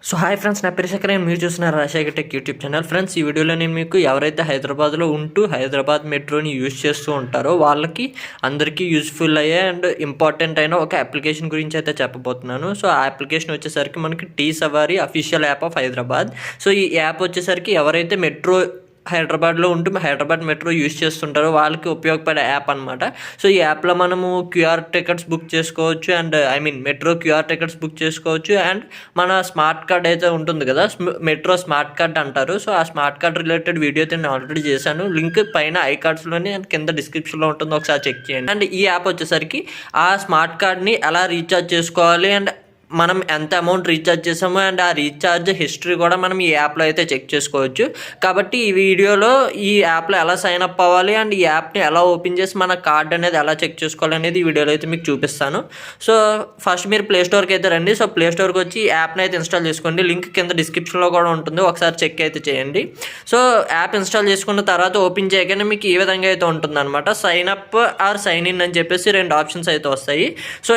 So hi friends, నా పేరు శేఖర్. మీరు చూస్తున్నారు Rajasekhar tech YouTube channel. Friends, ఈ వీడియోలో నేను మీకు ఎవరైతే హైదరాబాద్లో ఉంటూ హైదరాబాద్ మెట్రోని యూజ్ చేస్తూ ఉంటారో వాళ్ళకి అందరికీ యూజ్ఫుల్ అయ్యే అండ్ ఇంపార్టెంట్ అయిన ఒక అప్లికేషన్ గురించి అయితే చెప్పబోతున్నాను. సో ఆ అప్లికేషన్ వచ్చేసరికి మనకి 𝗘𝗃𝗲𝗏 official app of Hyderabad. So ఈ యాప్ వచ్చేసరికి ఎవరైతే మెట్రో హైదరాబాద్లో ఉంటూ హైదరాబాద్ మెట్రో యూజ్ చేస్తుంటారో వాళ్ళకి ఉపయోగపడే యాప్ అనమాట. సో ఈ యాప్లో మనము క్యూఆర్ టికెట్స్ బుక్ చేసుకోవచ్చు and metro QR tickets book చేసుకోవచ్చు. అండ్ మన స్మార్ట్ కార్డ్ అయితే ఉంటుంది కదా, మెట్రో స్మార్ట్ కార్డ్ అంటారు. సో ఆ స్మార్ట్ కార్డ్ రిలేటెడ్ వీడియో అయితే నేను ఆల్రెడీ చేశాను. లింక్ పైన ఐ కార్డ్స్లోని అండ్ కింద డిస్క్రిప్షన్లో ఉంటుంది, ఒకసారి చెక్ చేయండి. అండ్ ఈ యాప్ వచ్చేసరికి ఆ స్మార్ట్ కార్డ్ని ఎలా రీఛార్జ్ చేసుకోవాలి అండ్ మనం ఎంత అమౌంట్ రీఛార్జ్ చేసామో అండ్ ఆ రీఛార్జ్ హిస్టరీ కూడా మనం ఈ యాప్లో అయితే చెక్ చేసుకోవచ్చు. కాబట్టి ఈ వీడియోలో ఈ యాప్లో ఎలా సైన్ అప్ అవ్వాలి అండ్ ఈ యాప్ని ఎలా ఓపెన్ చేసి మన కార్డ్ అనేది ఎలా చెక్ చేసుకోవాలి అనేది ఈ వీడియోలో అయితే మీకు చూపిస్తాను. సో ఫస్ట్ మీరు ప్లే స్టోర్కి అయితే రండి. సో ప్లే స్టోర్కి వచ్చి ఈ యాప్ని అయితే ఇన్స్టాల్ చేసుకోండి. లింక్ కింద డిస్క్రిప్షన్లో కూడా ఉంటుంది, ఒకసారి చెక్ అయితే చేయండి. సో యాప్ ఇన్స్టాల్ చేసుకున్న తర్వాత ఓపెన్ చేయగానే మీకు ఈ విధంగా అయితే ఉంటుంది అనమాట. Sign up or sign in అని చెప్పేసి రెండు ఆప్షన్స్ అయితే వస్తాయి. సో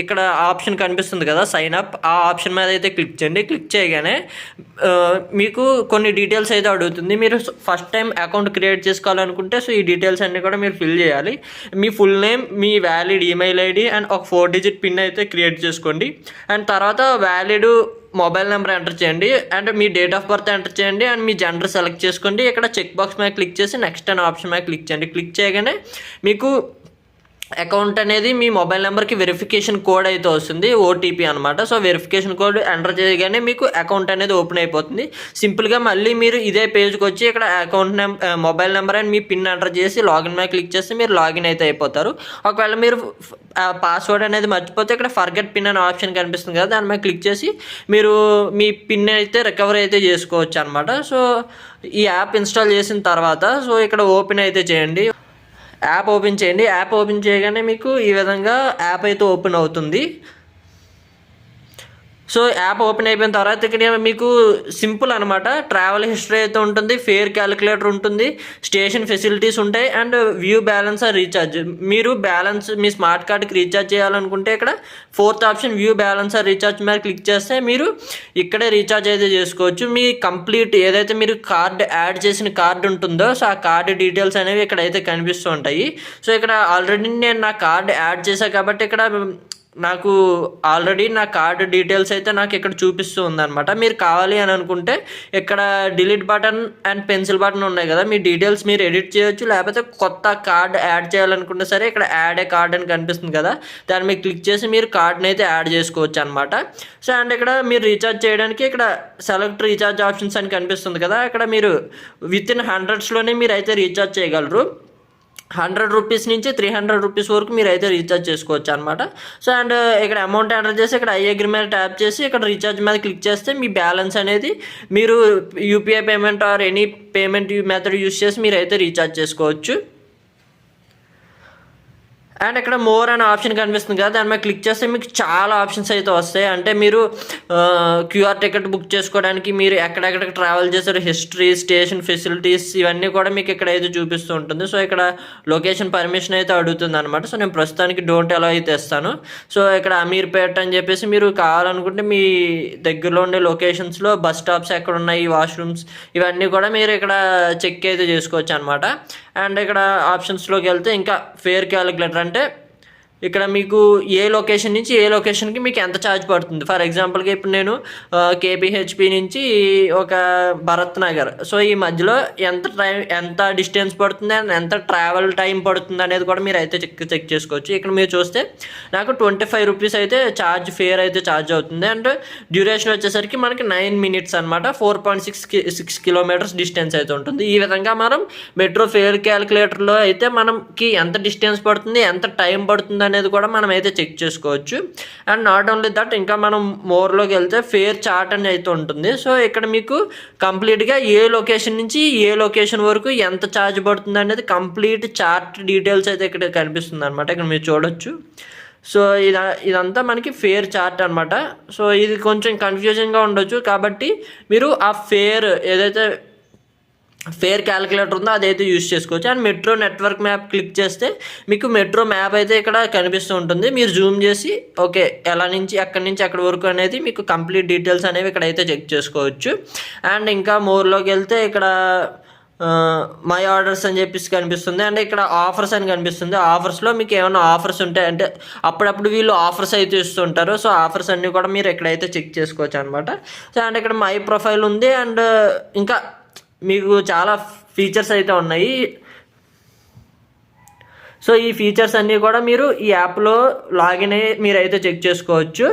ఇక్కడ ఆప్షన్ కనిపిస్తుంది కదా, సైన్ అప్, ఆ ఆప్షన్ మీద అయితే క్లిక్ చేయండి. క్లిక్ చేయగానే మీకు కొన్ని డీటెయిల్స్ అయితే అడుగుతుంది. మీరు ఫస్ట్ టైం అకౌంట్ క్రియేట్ చేసుకోవాలనుకుంటే సో ఈ డీటెయిల్స్ అన్నీ కూడా మీరు ఫిల్ చేయాలి. మీ ఫుల్ నేమ్, మీ వ్యాలిడ్ ఈమెయిల్ ఐడి అండ్ ఒక 4 డిజిట్ పిన్ అయితే క్రియేట్ చేసుకోండి. అండ్ తర్వాత వ్యాలిడ్ మొబైల్ నెంబర్ ఎంటర్ చేయండి అండ్ మీ డేట్ ఆఫ్ బర్త్ ఎంటర్ చేయండి అండ్ మీ జెండర్ సెలెక్ట్ చేసుకోండి. ఇక్కడ చెక్ బాక్స్ మీద క్లిక్ చేసి నెక్స్ట్ అనే ఆప్షన్ మీద క్లిక్ చేయండి. క్లిక్ చేయగానే మీకు అకౌంట్ అనేది మీ మొబైల్ నెంబర్కి వెరిఫికేషన్ కోడ్ అయితే వస్తుంది, ఓటీపీ అనమాట. సో వెరిఫికేషన్ కోడ్ ఎంటర్ చేయగానే మీకు అకౌంట్ అనేది ఓపెన్ అయిపోతుంది. సింపుల్గా మళ్ళీ మీరు ఇదే పేజ్కి వచ్చి ఇక్కడ account mobile number and me pin enter చేసి లాగిన్ మీద క్లిక్ చేస్తే మీరు లాగిన్ అయితే అయిపోతారు. ఒకవేళ మీరు పాస్వర్డ్ అనేది మర్చిపోతే ఇక్కడ ఫర్గెట్ పిన్ అనే ఆప్షన్ కనిపిస్తుంది కదా, దాని మీద క్లిక్ చేసి మీరు మీ పిన్ అయితే రికవర్ అయితే చేసుకోవచ్చు అనమాట. సో ఈ యాప్ ఇన్స్టాల్ చేసిన తర్వాత సో ఇక్కడ ఓపెన్ అయితే చేయండి. యాప్ ఓపెన్ చేయండి. యాప్ ఓపెన్ చేయగానే మీకు ఈ విధంగా యాప్ అయితే ఓపెన్ అవుతుంది. సో యాప్ ఓపెన్ అయిపోయిన తర్వాత ఇక్కడ మీకు సింపుల్ అనమాట, ట్రావెల్ హిస్టరీ అయితే ఉంటుంది, ఫేర్ క్యాలిక్యులేటర్ ఉంటుంది, స్టేషన్ ఫెసిలిటీస్ ఉంటాయి and view balance or recharge. మీరు బ్యాలెన్స్ మీ స్మార్ట్ కార్డ్కి రీఛార్జ్ చేయాలనుకుంటే ఇక్కడ 4th option view balance or recharge మీద క్లిక్ చేస్తే మీరు ఇక్కడే రీఛార్జ్ అయితే చేసుకోవచ్చు. మీ కంప్లీట్ ఏదైతే మీరు కార్డ్ యాడ్ చేసిన కార్డు ఉంటుందో సో ఆ కార్డు డీటెయిల్స్ అనేవి ఇక్కడైతే కనిపిస్తూ ఉంటాయి. సో ఇక్కడ ఆల్రెడీ నేను నా కార్డు యాడ్ చేశాను కాబట్టి ఇక్కడ నాకు ఆల్రెడీ నా కార్డు డీటెయిల్స్ అయితే నాకు ఇక్కడ చూపిస్తూ ఉందన్నమాట. మీరు కావాలి అని అనుకుంటే ఇక్కడ delete button and pencil button ఉన్నాయి కదా, మీ డీటెయిల్స్ మీరు ఎడిట్ చేయొచ్చు. లేకపోతే కొత్త కార్డ్ యాడ్ చేయాలనుకుంటే సరే ఇక్కడ యాడ్ ఏ కార్డ్ అని కనిపిస్తుంది కదా, దాన్ని మీరు క్లిక్ చేసి మీరు కార్డ్ని అయితే యాడ్ చేసుకోవచ్చు అనమాట. సో అండ్ ఇక్కడ మీరు రీఛార్జ్ చేయడానికి ఇక్కడ సెలెక్ట్ రీఛార్జ్ ఆప్షన్స్ అని కనిపిస్తుంది కదా, ఇక్కడ మీరు విత్ ఇన్ 100స్లోనే మీరు అయితే రీఛార్జ్ చేయగలరు. 100 రూపీస్ నుంచి 300 రూపీస్ వరకు మీరు అయితే రీఛార్జ్ చేసుకోవచ్చు అనమాట. సో అండ్ ఇక్కడ అమౌంట్ ఎంటర్ చేసి ఇక్కడ ఐ అగ్రీ మీద ట్యాప్ చేసి ఇక్కడ రీఛార్జ్ మీద క్లిక్ చేస్తే మీ బ్యాలెన్స్ అనేది మీరు UPI payment or any payment method use చేసి మీరు అయితే రీఛార్జ్ చేసుకోవచ్చు. అండ్ ఇక్కడ మోర్ అనే ఆప్షన్ కనిపిస్తుంది కదా, దాని మీద క్లిక్ చేస్తే మీకు చాలా ఆప్షన్స్ అయితే వస్తాయి. అంటే మీరు క్యూఆర్ టికెట్ బుక్ చేసుకోవడానికి, మీరు ఎక్కడెక్కడికి ట్రావెల్ చేశారు, హిస్టరీ, స్టేషన్ ఫెసిలిటీస్, ఇవన్నీ కూడా మీకు ఇక్కడ అయితే చూపిస్తూ ఉంటుంది. సో ఇక్కడ లొకేషన్ పర్మిషన్ అయితే అడుగుతుంది అనమాట. సో నేను ప్రస్తుతానికి డోంట్ అలౌ అయితే ఇస్తాను. సో ఇక్కడ అమీర్పేట అని చెప్పేసి మీరు కావాలనుకుంటే మీ దగ్గరలో ఉండే లొకేషన్స్లో బస్ స్టాప్స్ ఎక్కడ ఉన్నాయి, వాష్రూమ్స్, ఇవన్నీ కూడా మీరు ఇక్కడ చెక్ అయితే చేసుకోవచ్చు అనమాట. అండ్ ఇక్కడ ఆప్షన్స్లోకి వెళ్తే ఇంకా ఫేర్ క్యాలిక్యులేటర్ అంటే ఇక్కడ మీకు ఏ లొకేషన్ నుంచి ఏ లొకేషన్కి మీకు ఎంత ఛార్జ్ పడుతుంది. ఫర్ ఎగ్జాంపుల్గా ఇప్పుడు నేను 𝗘𝗵𝗁 నుంచి ఒక భరత్ నగర్, సో ఈ మధ్యలో ఎంత డిస్టెన్స్ పడుతుంది అండ్ ఎంత ట్రావెల్ టైం పడుతుంది అనేది కూడా మీరు అయితే చెక్ చేసుకోవచ్చు. ఇక్కడ మీరు చూస్తే నాకు 25 రూపీస్ అయితే ఫేర్ అయితే ఛార్జ్ అవుతుంది. అండ్ డ్యూరేషన్ వచ్చేసరికి మనకి 9 మినిట్స్ అనమాట. 4.6 కిలోమీటర్స్ డిస్టెన్స్ అయితే ఉంటుంది. ఈ విధంగా మనం మెట్రో ఫేర్ క్యాలిక్యులేటర్లో అయితే మనకి ఎంత డిస్టెన్స్ పడుతుంది, ఎంత టైం పడుతుంది అనేది కూడా మనం అయితే చెక్ చేసుకోవచ్చు. అండ్ నాట్ ఓన్లీ దట్, ఇంకా మనం మోర్లోకి వెళ్తే ఫేర్ చార్ట్ అని అయితే ఉంటుంది. సో ఇక్కడ మీకు కంప్లీట్గా ఏ లొకేషన్ నుంచి ఏ లొకేషన్ వరకు ఎంత ఛార్జ్ పడుతుంది అనేది కంప్లీట్ చార్ట్ డీటెయిల్స్ అయితే ఇక్కడ కనిపిస్తుంది అనమాట. ఇక్కడ మీరు చూడొచ్చు. సో ఇదంతా మనకి ఫేర్ చార్ట్ అనమాట. సో ఇది కొంచెం కన్ఫ్యూజింగ్గా ఉండొచ్చు, కాబట్టి మీరు ఆ ఫేర్ ఏదైతే ఫేర్ క్యాలిక్యులేటర్ ఉందో అదైతే యూస్ చేసుకోవచ్చు. And metro network map click చేస్తే మీకు మెట్రో మ్యాప్ అయితే ఇక్కడ కనిపిస్తూ ఉంటుంది. మీరు జూమ్ చేసి ఓకే ఎలా నుంచి ఎక్కడి నుంచి ఎక్కడి వరకు అనేది మీకు కంప్లీట్ డీటెయిల్స్ అనేవి ఇక్కడైతే చెక్ చేసుకోవచ్చు. అండ్ ఇంకా మోర్లోకి వెళ్తే ఇక్కడ మై ఆర్డర్స్ అని చెప్పేసి కనిపిస్తుంది. అండ్ ఇక్కడ ఆఫర్స్ అని కనిపిస్తుంది. ఆఫర్స్లో మీకు ఏమైనా ఆఫర్స్ ఉంటాయి అంటే అప్పుడప్పుడు వీళ్ళు ఆఫర్స్ అయితే ఇస్తుంటారు. సో ఆఫర్స్ అన్నీ కూడా మీరు ఎక్కడైతే చెక్ చేసుకోవచ్చు అనమాట. సో అండ్ ఇక్కడ మై ప్రొఫైల్ ఉంది. అండ్ ఇంకా మీకు చాలా ఫీచర్స్ అయితే ఉన్నాయి. సో ఈ ఫీచర్స్ అన్నీ కూడా మీరు ఈ యాప్లో లాగిన్ అయ్యి మీరైతే చెక్ చేసుకోవచ్చు.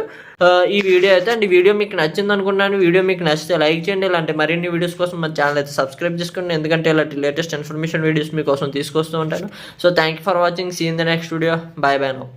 ఈ వీడియో అయితే అండ్ ఈ వీడియో మీకు నచ్చింది అనుకుంటున్నాను. వీడియో మీకు నచ్చితే లైక్ చేయండి. ఇలాంటి మరిన్ని వీడియోస్ కోసం మన ఛానల్ అయితే సబ్స్క్రైబ్ చేసుకోండి, ఎందుకంటే ఇలాంటి లేటెస్ట్ ఇన్ఫర్మేషన్ వీడియోస్ మీకోసం తీసుకొస్తూ ఉంటాను. So thank you for watching. See in the next video. Bye bye now.